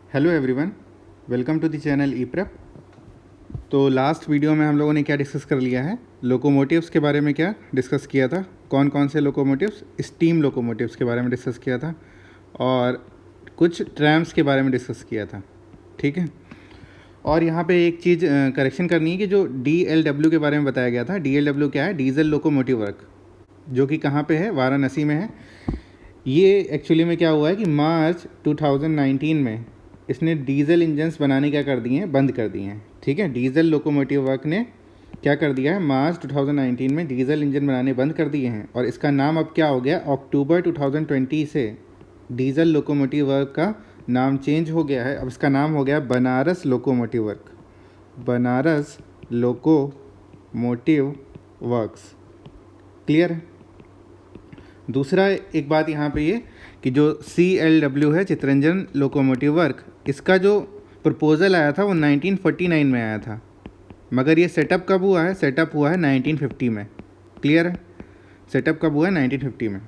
Hello everyone, welcome to the channel E prep. तो last video में हम लोगों ने क्या डिस्कस कर लिया है, लोकोमोटिव्स के बारे में क्या डिस्कस किया था, कौन कौन से लोकोमोटिव्स, स्टीम लोकोमोटिव्स के बारे में डिस्कस किया था और कुछ ट्रैम्स के बारे में डिस्कस किया था। ठीक है। और यहाँ पे एक चीज़ करेक्शन करनी है कि जो DLW के बारे में बताया गया था, DLW क्या है, डीजल लोकोमोटिव वर्क, जो कि कहाँ पे है, वाराणसी में है। ये एक्चुअली में क्या हुआ है कि मार्च 2019 में इसने डीजल इंजन्स बनाने क्या कर दिए हैं, बंद कर दिए हैं। ठीक है, डीजल लोकोमोटिव वर्क ने क्या कर दिया है, मार्च 2019 में डीजल इंजन बनाने बंद कर दिए हैं और इसका नाम अब क्या हो गया, अक्टूबर 2020 से डीजल लोकोमोटिव वर्क का नाम चेंज हो गया है। अब इसका नाम हो गया Banaras locomotive work, Banaras locomotive works. Clear है। दूसरा एक बात यहाँ पे ये कि जो CLW है, चितरंजन लोकोमोटिव वर्क, इसका जो प्रपोज़ल आया था वो 1949 में आया था, मगर ये सेटअप कब हुआ है, सेटअप हुआ है 1950 में। क्लियर है, सेटअप कब हुआ है, 1950 में।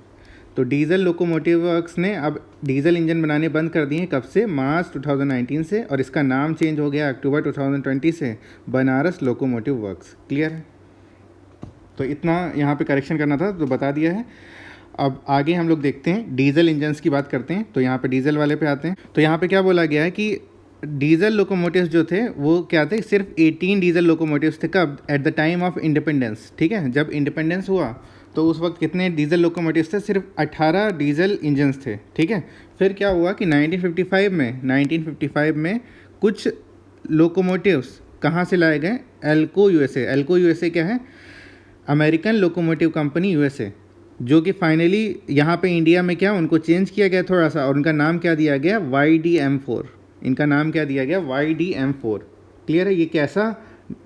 तो डीजल लोकोमोटिव वर्क्स ने अब डीजल इंजन बनाने बंद कर दिए, कब से, मार्च 2019 से, और इसका नाम चेंज हो गया अक्टूबर 2020 से बनारस लोकोमोटिव वर्क्स। क्लियर है। तो इतना यहाँ पे करेक्शन करना था, तो बता दिया है। अब आगे हम लोग देखते हैं, डीजल इंजन्स की बात करते हैं। तो यहाँ पे डीजल वाले पे आते हैं। तो यहाँ पे क्या बोला गया है कि डीजल लोकोमोटिव्स जो थे वो क्या थे, सिर्फ 18 डीजल लोकोमोटिव्स थे। कब, at the time of independence. ठीक है, जब इंडिपेंडेंस हुआ तो उस वक्त कितने डीजल लोकोमोटिव्स थे, सिर्फ 18 डीजल इंजन्स थे। ठीक है। फिर क्या हुआ कि 1955 में कुछ लोकोमोटिव्स कहाँ से लाए गए, एल्को USA। एल्को USA क्या है, अमेरिकन लोकोमोटिव कंपनी USA, जो कि फाइनली यहाँ पे इंडिया में क्या, उनको चेंज किया गया थोड़ा सा, और उनका नाम क्या दिया गया, YDM4। इनका नाम क्या दिया गया, YDM4। क्लियर है। ये कैसा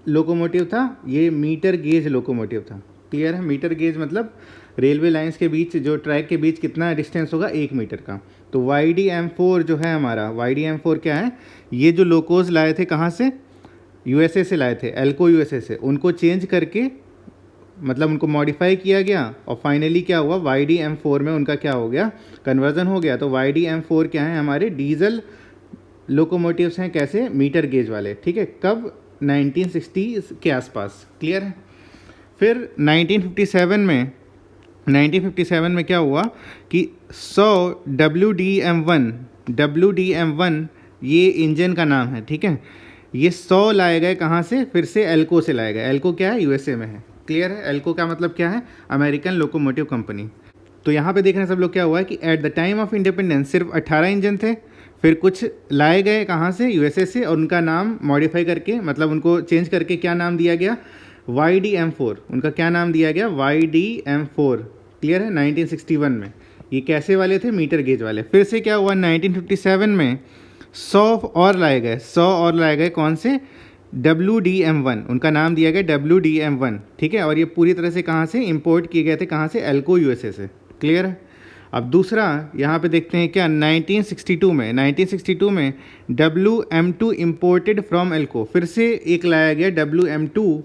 लोकोमोटिव था, ये मीटर गेज लोकोमोटिव था। क्लियर है। मीटर गेज मतलब रेलवे लाइंस के बीच, जो ट्रैक के बीच कितना डिस्टेंस होगा, 1 मीटर का। तो YDM4 जो है हमारा, YDM4 क्या है, ये जो लोकोज लाए थे कहाँ से, USA से लाए थे, एल्को USA से, उनको चेंज करके, मतलब उनको मॉडिफाई किया गया, और फाइनली क्या हुआ, YDM4 में उनका क्या हो गया, कन्वर्जन हो गया। तो YDM4 क्या है, हमारे डीजल लोकोमोटिव्स हैं, कैसे, मीटर गेज वाले। ठीक है। कब, 1960 के आसपास। क्लियर है। फिर 1957 में क्या हुआ कि 100 WDM1 ये इंजन का नाम है। ठीक है। ये 100 लाए गए कहाँ से, फिर से एल्को से लाए गए। एल्को क्या है, USA में है। क्लियर है। एल्को का मतलब क्या है, अमेरिकन लोकोमोटिव कंपनी। तो यहाँ पे देखना सब लोग क्या हुआ है कि at the time of independence सिर्फ 18 इंजन थे, फिर कुछ लाए गए कहाँ से, USA से, और उनका नाम मॉडिफाई करके, मतलब उनको चेंज करके क्या नाम दिया गया, YDM4। उनका क्या नाम दिया गया, YDM4। क्लियर है। 1961 में ये कैसे वाले थे, मीटर गेज वाले। फिर से क्या हुआ, 1957 में 100 और लाए गए, 100 और लाए गए, कौन से, WDM1। उनका नाम दिया गया WDM1। ठीक है। और ये पूरी तरह से कहाँ से इंपोर्ट किए गए थे, कहाँ से, एल्को USA से। क्लियर है। अब दूसरा यहाँ पे देखते हैं क्या, 1962 में WM2 इम्पोर्टेड फ्रॉम एल्को। फिर से एक लाया गया WM2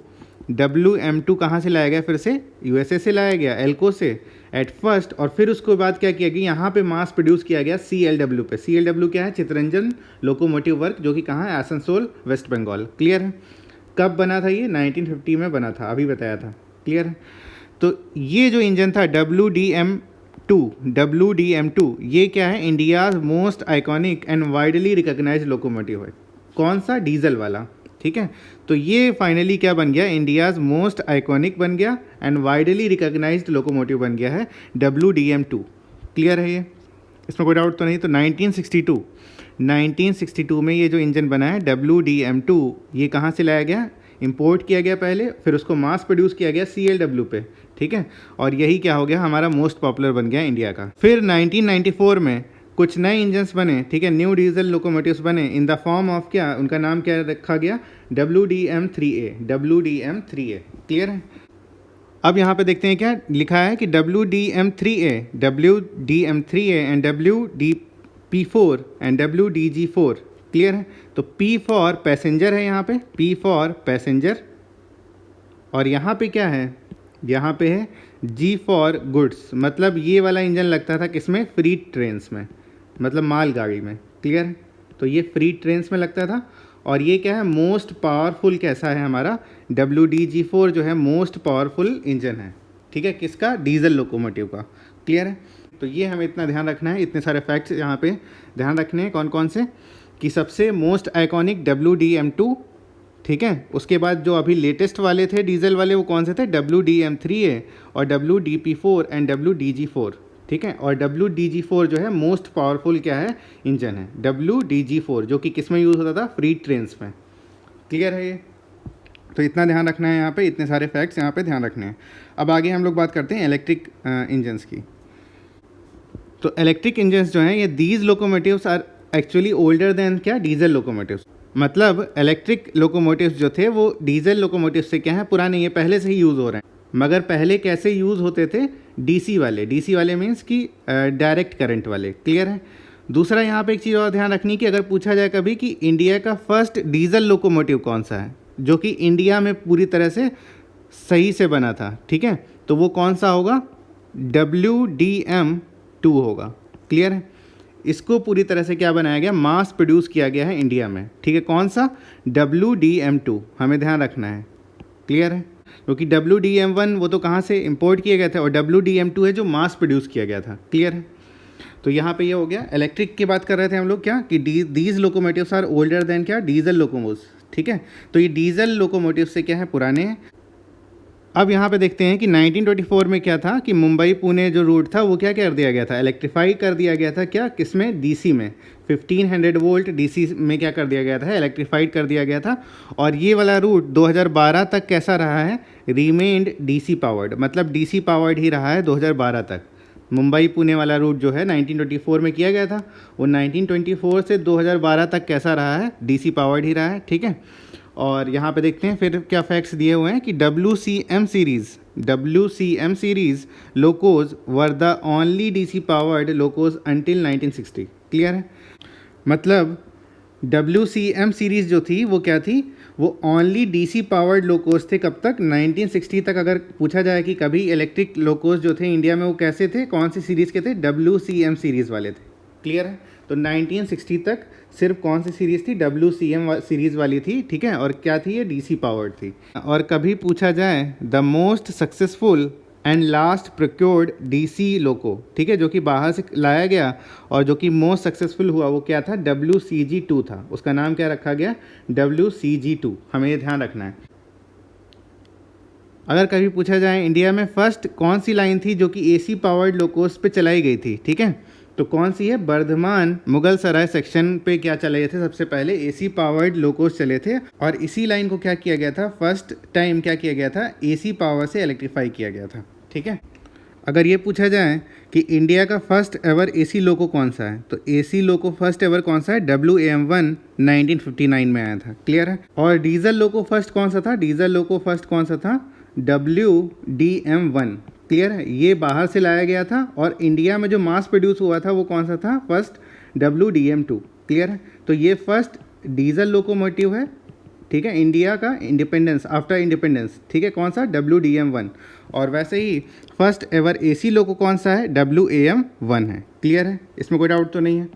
कहाँ से लाया गया, फिर से USA से लाया गया, एल्को से एट फर्स्ट। और फिर उसके बाद क्या किया गया, यहाँ पे मास प्रोड्यूस किया गया CLW पे। CLW क्या है, चितरंजन लोकोमोटिव वर्क, जो कि कहाँ है, आसनसोल, वेस्ट बंगाल। क्लियर है। कब बना था ये, 1950 में बना था, अभी बताया था। क्लियर है। तो ये जो इंजन था WDM2, ये क्या है, India's most iconic and widely recognised locomotive है। कौन सा, डीजल वाला। ठीक है। तो ये फाइनली क्या बन गया, इंडियाज मोस्ट आइकॉनिक बन गया एंड वाइडली रिकॉग्नाइज्ड लोकोमोटिव बन गया है, WDM2। क्लियर है। ये इसमें कोई डाउट तो नहीं। तो 1962 में ये जो इंजन बना है WDM2, ये कहाँ से लाया गया, इंपोर्ट किया गया पहले, फिर उसको मास प्रोड्यूस किया गया CLW पे। ठीक है। और यही क्या हो गया, हमारा मोस्ट पॉपुलर बन गया इंडिया का। फिर 1994 में कुछ नए इंजन्स बने। ठीक है। न्यू डीजल लोकोमोटिव्स बने इन द फॉर्म ऑफ क्या, उनका नाम क्या रखा गया, WDM3A। क्लियर है। अब यहाँ पे देखते हैं क्या लिखा है कि WDM3A and WDP4 and WDG4। Clear है। तो P फॉर पैसेंजर है, यहाँ पे P फॉर पैसेंजर, और यहाँ पे क्या है, यहाँ पे है G फॉर गुड्स। मतलब ये वाला इंजन लगता था किसमें, फ्री ट्रेन्स में, मतलब मालगाड़ी में। क्लियर है। तो ये फ्री ट्रेन्स में लगता था। और ये क्या है, मोस्ट पावरफुल कैसा है हमारा, WDG4 जो है मोस्ट पावरफुल इंजन है, ठीक है, किसका, डीजल लोकोमोटिव का। क्लियर है। तो ये हमें इतना ध्यान रखना है, इतने सारे फैक्ट्स यहाँ पे ध्यान रखने हैं। कौन कौन से, कि सबसे मोस्ट आइकॉनिक WDM2, ठीक है। उसके बाद जो अभी लेटेस्ट वाले थे डीजल वाले वो कौन से थे, WDM3 और WDP4 एंड WDG4, ठीक है। और WDG4 जो है मोस्ट पावरफुल क्या है, इंजन है, WDG4, जो कि किस में यूज़ होता था, फ्री ट्रेन्स में। क्लियर है ये। तो इतना ध्यान रखना है यहाँ पे, इतने सारे फैक्ट्स यहाँ पे ध्यान रखने हैं। अब आगे हम लोग बात करते हैं इलेक्ट्रिक इंजन्स की। तो इलेक्ट्रिक इंजन्स जो हैं ये these locomotives are actually older than क्या, डीजल लोकोमोटिव्स। मतलब इलेक्ट्रिक लोकोमोटिव्स जो थे वो डीजल लोकोमोटिव्स से क्या है, पुराने, ये पहले से ही यूज़ हो रहे हैं। मगर पहले कैसे यूज़ होते थे, डीसी वाले मीन्स कि डायरेक्ट करंट वाले। क्लियर है। दूसरा यहाँ पे एक चीज़ और ध्यान रखनी कि अगर पूछा जाए कभी कि इंडिया का फर्स्ट डीजल लोकोमोटिव कौन सा है जो कि इंडिया में पूरी तरह से सही से बना था, ठीक है, तो वो कौन सा होगा, WDM2 होगा। क्लियर है। इसको पूरी तरह से क्या बनाया गया, मास प्रोड्यूस किया गया है इंडिया में, ठीक है। कौन सा, WDM2, हमें ध्यान रखना है। क्लियर है। क्योंकि WDM1 वो तो कहाँ से इंपोर्ट किए गए थे, और WDM2 है जो मास प्रोड्यूस किया गया था। क्लियर है। तो यहाँ पे ये हो गया। इलेक्ट्रिक की बात कर रहे थे हम लोग क्या, कि these locomotives are older than क्या, डीजल लोकोमोटिव्स, ठीक है। तो ये डीजल लोकोमोटिव से क्या है, पुराने हैं। अब यहाँ पे देखते हैं कि 1924 में क्या था कि मुंबई पुणे जो रूट था वो क्या कर दिया गया था, इलेक्ट्रीफाई कर दिया गया था। क्या, किसमें, डीसी में, 1500 वोल्ट डीसी में क्या कर दिया गया था, इलेक्ट्रीफाइड कर दिया गया था। और ये वाला रूट 2012 तक कैसा रहा है, रिमेन्ड डीसी पावर्ड, मतलब डीसी पावर्ड ही रहा है 2012 तक। मुंबई पुणे वाला रूट जो है 1924 में किया गया था, वो 1924 से 2012 तक कैसा रहा है, डीसी पावर्ड ही रहा है, ठीक है। और यहाँ पे देखते हैं फिर क्या फैक्ट्स दिए हुए हैं कि WCM series locos were the only DC powered locos until 1960। Clear है। मतलब WCM सीरीज़ जो थी वो क्या थी, वो ओनली डीसी पावर्ड लोकोज थे। कब तक, 1960 तक। अगर पूछा जाए कि कभी इलेक्ट्रिक लोकोज जो थे इंडिया में वो कैसे थे, कौन सी सीरीज़ के थे, WCM सीरीज़ वाले थे। क्लियर है। तो 1960 तक सिर्फ कौन सी सीरीज़ थी, WCM सीरीज़ वाली थी, ठीक है। और क्या थी, ये डीसी पावर्ड थी। और कभी पूछा जाए the most successful and last procured DC loco, ठीक है, जो कि बाहर से लाया गया और जो कि मोस्ट सक्सेसफुल हुआ, वो क्या था, WCG2 था। उसका नाम क्या रखा गया, WCG2। हमें ये ध्यान रखना है। अगर कभी पूछा जाए इंडिया में फर्स्ट कौन सी लाइन थी जो कि AC पावर्ड लोकोस पे चलाई गई थी, ठीक है, तो कौन सी है, बर्धमान मुगल सराय सेक्शन पे क्या चले थे, सबसे पहले AC पावर्ड लोकोस चले थे। और इसी लाइन को क्या किया गया था, फर्स्ट टाइम क्या किया गया था, AC पावर से इलेक्ट्रीफाई किया गया था, ठीक है। अगर ये पूछा जाए कि इंडिया का फर्स्ट एवर AC लोको कौन सा है, तो AC लोको फर्स्ट एवर कौन सा है, WAM1 1959 में आया था। क्लियर है। और डीजल लोको फर्स्ट कौन सा था, डीजल लोको फर्स्ट कौन सा था, WDM1। क्लियर है। ये बाहर से लाया गया था और इंडिया में जो मास प्रोड्यूस हुआ था वो कौन सा था, फर्स्ट WDM2। क्लियर है। तो ये फर्स्ट डीजल लोकोमोटिव है, ठीक है, इंडिया का इंडिपेंडेंस, आफ्टर इंडिपेंडेंस, ठीक है, कौन सा, WDM1। और वैसे ही फर्स्ट एवर AC लोको कौन सा है, WAM1 है। क्लियर है, इसमें कोई डाउट तो नहीं है।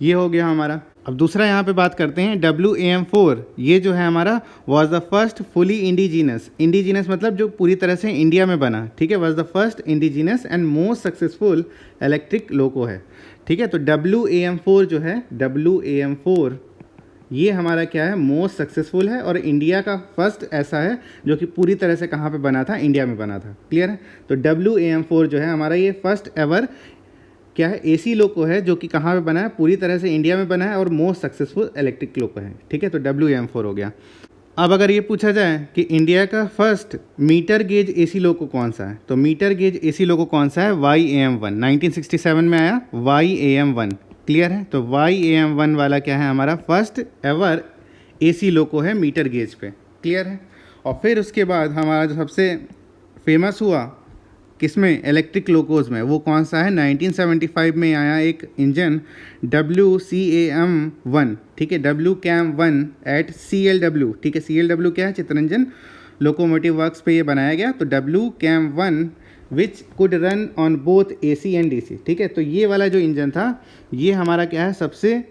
ये हो गया हमारा। अब दूसरा यहाँ पे बात करते हैं WAM4। ये जो है हमारा was the first fully indigenous मतलब जो पूरी तरह से इंडिया में बना, ठीक है, was the first indigenous and most successful electric loco है, ठीक है। तो WAM4 जो है, WAM4 ये हमारा क्या है, मोस्ट सक्सेसफुल है और इंडिया का फर्स्ट ऐसा है जो कि पूरी तरह से कहाँ पे बना था, इंडिया में बना था। क्लियर है। तो WAM4 जो है हमारा ये फर्स्ट एवर क्या है, AC लोको है जो कि कहाँ पे बना है, पूरी तरह से इंडिया में बना है और मोस्ट सक्सेसफुल इलेक्ट्रिक लोको है, ठीक है। तो WAM4 हो गया। अब अगर ये पूछा जाए कि इंडिया का फर्स्ट मीटर गेज AC लोको कौन सा है, तो मीटर गेज AC लोको कौन सा है, YAM1 1967 में आया, YAM1। क्लियर है। तो YAM1 वाला क्या है, हमारा फर्स्ट एवर AC लोको है मीटर गेज पे। क्लियर है। और फिर उसके बाद हमारा जो सबसे फेमस हुआ किसमें, इलेक्ट्रिक लोकोज में, वो कौन सा है, 1975 में आया एक इंजन WCAM1, ठीक है, WCAM1 एट CLW, ठीक है। CLW क्या है, चितरंजन लोकोमोटिव वर्क्स पे ये बनाया गया। तो WCAM1 which could run on both AC and DC, ठीक है। तो ये वाला जो इंजन था ये हमारा क्या है, सबसे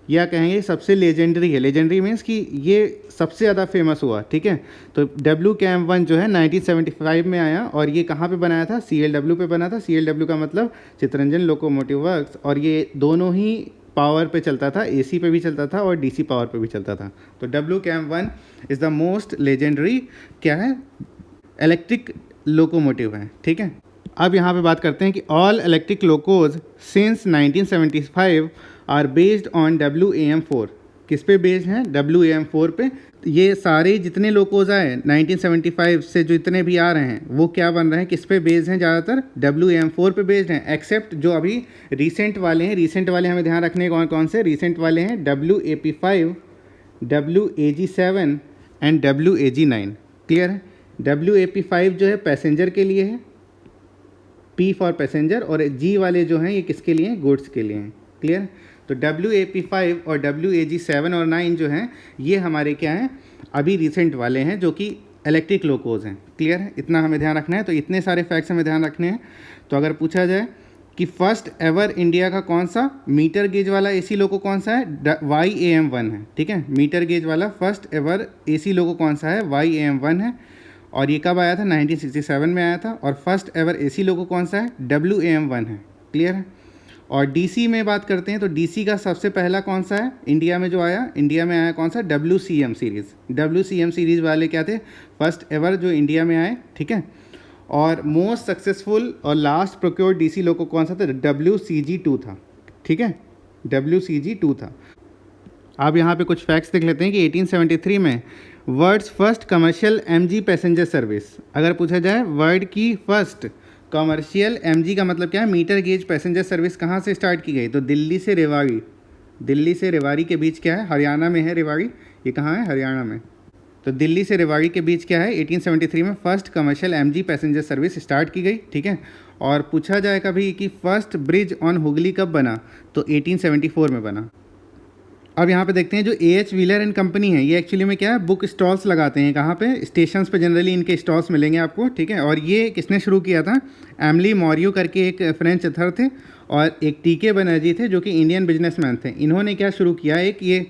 या कहेंगे सबसे लेजेंडरी है। लेजेंडरी मीन्स कि ये सबसे ज़्यादा फेमस हुआ, ठीक है। तो WKM-1 जो है 1975 में आया और ये कहाँ पे बनाया था, CLW पे बना था। CLW का मतलब चित्तरंजन लोकोमोटिव वर्क्स, और ये दोनों ही पावर पे चलता था, AC पे भी चलता था और DC पावर पे भी चलता था। तो WKM-1 is the most legendary क्या है, इलेक्ट्रिक लोकोमोटिव है, ठीक है। अब यहाँ पे बात करते हैं कि all electric locos since 1975 are based on WAM-4। किस पे बेस्ड हैं, WAM-4 पे। ये सारे जितने लोकोज आए 1975 से जो इतने भी आ रहे हैं वो क्या बन रहे हैं, किस पे बेस्ड हैं, ज़्यादातर WAM-4 पे बेस्ड हैं, एक्सेप्ट जो अभी रिसेंट वाले हैं। रिसेंट वाले हमें ध्यान रखने कौन कौन से रिसेंट वाले हैं, WAP-5, WAG-7 and WAG-9। Clear है। WAP-5 जो है पैसेंजर के लिए है, P फॉर पैसेंजर, और G वाले जो हैं ये किसके लिए हैं, गुड्स के लिए हैं। क्लियर। तो WAP-5 और WAG-7 और 9 जो हैं ये हमारे क्या हैं, अभी रिसेंट वाले हैं जो कि इलेक्ट्रिक लोकोज हैं। क्लियर है, इतना हमें ध्यान रखना है। तो इतने सारे फैक्ट्स हमें ध्यान रखने हैं। तो अगर पूछा जाए कि फर्स्ट एवर इंडिया का कौन सा मीटर गेज वाला AC लोको कौन सा है, YAM-1 है, ठीक है। मीटर गेज वाला फर्स्ट एवर AC लोको कौन सा है, YAM-1 है। और ये कब आया था, 1967 में आया था। और फर्स्ट एवर AC लोको कौन सा है, WAM-1 है। क्लियर है। और DC में बात करते हैं तो DC का सबसे पहला कौन सा है इंडिया में जो आया, इंडिया में आया कौन सा, WCM सीरीज़। WCM सीरीज़ वाले क्या थे, फर्स्ट एवर जो इंडिया में आए, ठीक है। और मोस्ट सक्सेसफुल और लास्ट प्रोक्योर्ड DC लोको कौन सा था, WCG-2 था, ठीक है, WCG-2 था। अब यहाँ पे कुछ फैक्ट्स देख लेते हैं कि 1873 में world's first commercial MG passenger service. अगर पूछा जाए वर्ल्ड की फर्स्ट कमर्शियल MG का मतलब क्या है, मीटर गेज पैसेंजर सर्विस कहाँ से स्टार्ट की गई, तो दिल्ली से रेवाड़ी। दिल्ली से रेवाड़ी के बीच क्या है, हरियाणा में है रेवाड़ी, ये कहाँ है, हरियाणा में। तो दिल्ली से रेवाड़ी के बीच क्या है, 1873 में first commercial MG passenger service start की गई, ठीक है। और पूछा जाए कभी कि फर्स्ट ब्रिज ऑन हुगली कब बना, तो 1874 में बना। अब यहाँ पे देखते हैं जो AH व्हीलर एंड कंपनी है, ये एक्चुअली में क्या है, बुक स्टॉल्स लगाते हैं। कहाँ पे, स्टेशंस पे जनरली इनके स्टॉल्स मिलेंगे आपको, ठीक है। और ये किसने शुरू किया था, एमली मॉरियो करके एक फ्रेंच अथर थे, और एक TK बनर्जी थे जो कि इंडियन बिजनेसमैन थे। इन्होंने क्या शुरू किया, एक ये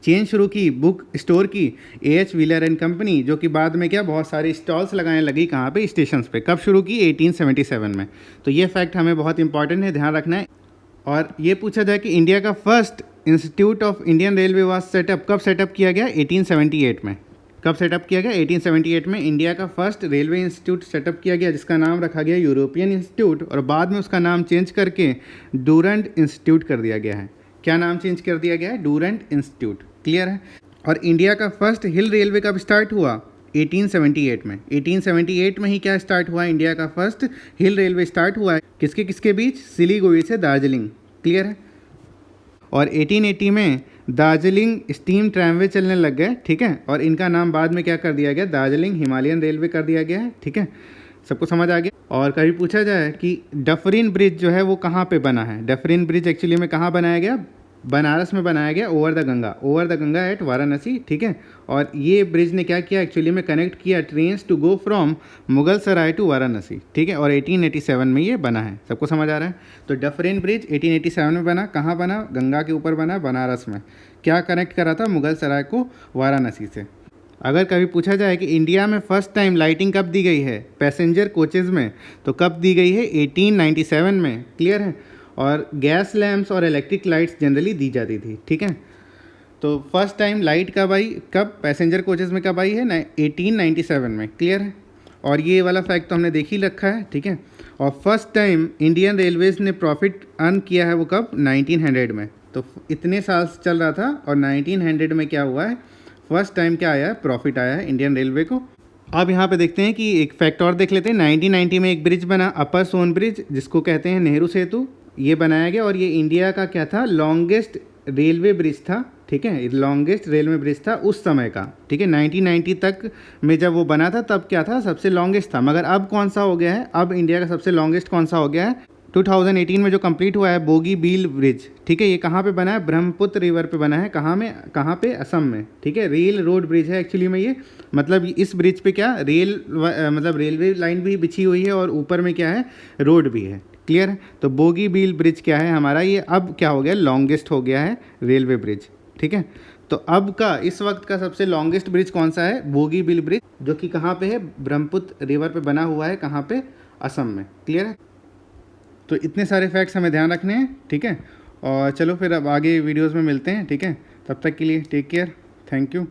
चेन शुरू की बुक स्टोर की, AH व्हीलर एंड कंपनी, जो कि बाद में क्या बहुत सारे स्टॉल्स लगाने लगी, कहाँ पे, स्टेशंस पे। कब शुरू की, 1877 में। तो ये फैक्ट हमें बहुत इंपॉर्टेंट है, ध्यान रखना है। और ये पूछा जाए कि इंडिया का first institute of Indian railway was setup, कब सेटअप किया गया, 1878 में। कब सेटअप किया गया, 1878 में इंडिया का फर्स्ट रेलवे इंस्टीट्यूट सेटअप किया गया, जिसका नाम रखा गया यूरोपियन इंस्टीट्यूट, और बाद में उसका नाम चेंज करके डूरंट इंस्टीट्यूट कर दिया गया है। क्या नाम चेंज कर दिया गया है, डूरंट इंस्टीट्यूट। क्लियर है। और इंडिया का फर्स्ट हिल रेलवे कब स्टार्ट हुआ, 1878 में। 1878 में ही क्या स्टार्ट हुआ, इंडिया का फर्स्ट हिल रेलवे स्टार्ट हुआ है। किसके किसके बीच, सिलीगुड़ी से दार्जिलिंग। क्लियर है। और 1880 में दार्जिलिंग स्टीम ट्रैमवे चलने लग गए, ठीक है। और इनका नाम बाद में क्या कर दिया गया, दार्जिलिंग हिमालयन रेलवे कर दिया गया है, ठीक है। सबको समझ आ गया। और कभी पूछा जाए कि डफरिन ब्रिज जो है वो कहाँ पे बना है, डफरिन ब्रिज एक्चुअली में कहाँ बनाया गया, बनारस में बनाया गया, over the Ganga at Varanasi, ठीक है। और ये ब्रिज ने क्या किया, एक्चुअली में कनेक्ट किया trains to go from Mughal Sarai to Varanasi, ठीक है। और 1887 में ये बना है। सबको समझ आ रहा है। तो डफरिन ब्रिज 1887 में बना, कहाँ बना, गंगा के ऊपर बना, बनारस में। क्या कनेक्ट करा था, मुगल सराय को वाराणसी से। अगर कभी पूछा जाए कि इंडिया में फर्स्ट टाइम लाइटिंग कब दी गई है पैसेंजर कोचेज़ में, तो कब दी गई है, 1897 में। क्लियर है। और गैस लैम्प्स और इलेक्ट्रिक लाइट्स जनरली दी जाती थी, ठीक है। तो फर्स्ट टाइम लाइट कब आई, कब पैसेंजर कोचेज़ में कब आई है, 1897 में। क्लियर है। और ये वाला फैक्ट तो हमने देख ही रखा है, ठीक है। और फर्स्ट टाइम इंडियन रेलवेज़ ने प्रॉफिट अर्न किया है वो कब, 1900 में। तो इतने साल से चल रहा था और 1900 में क्या हुआ है, फर्स्ट टाइम क्या आया है, प्रॉफिट आया है इंडियन रेलवे को। अब यहाँ पे देखते हैं कि एक फैक्ट और देख लेते हैं। 1990 में एक ब्रिज बना, अपर सोन ब्रिज, जिसको कहते हैं नेहरू सेतु, ये बनाया गया। और ये इंडिया का क्या था, लॉन्गेस्ट रेलवे ब्रिज था, ठीक है। लॉन्गेस्ट रेलवे ब्रिज था उस समय का, ठीक है। 1990 तक में जब वो बना था तब क्या था, सबसे लॉन्गेस्ट था। मगर अब कौन सा हो गया है, अब इंडिया का सबसे लॉन्गेस्ट कौन सा हो गया है, 2018 में जो कंप्लीट हुआ है, बोगी बील ब्रिज, ठीक है। ये कहाँ पे बना है, ब्रह्मपुत्र रिवर पे बना है। कहाँ पे, असम में, ठीक है। रेल रोड ब्रिज है एक्चुअली में ये, मतलब इस ब्रिज पे क्या रेल मतलब रेलवे लाइन भी बिछी हुई है और ऊपर में क्या है, रोड भी है। क्लियर है। तो बोगीबील ब्रिज क्या है हमारा, ये अब क्या हो गया, लॉन्गेस्ट हो गया है रेलवे ब्रिज। ठीक है, तो अब का इस वक्त का सबसे लॉन्गेस्ट ब्रिज कौन सा है, बोगीबील ब्रिज, जो कि कहाँ पे है, ब्रह्मपुत्र रिवर पे बना हुआ है, कहाँ पे, असम में। क्लियर है। तो इतने सारे फैक्ट्स हमें ध्यान रखने हैं। ठीक है, और चलो फिर अब आगे वीडियोज़ में मिलते हैं। ठीक है, तब तक के लिए टेक केयर, थैंक यू।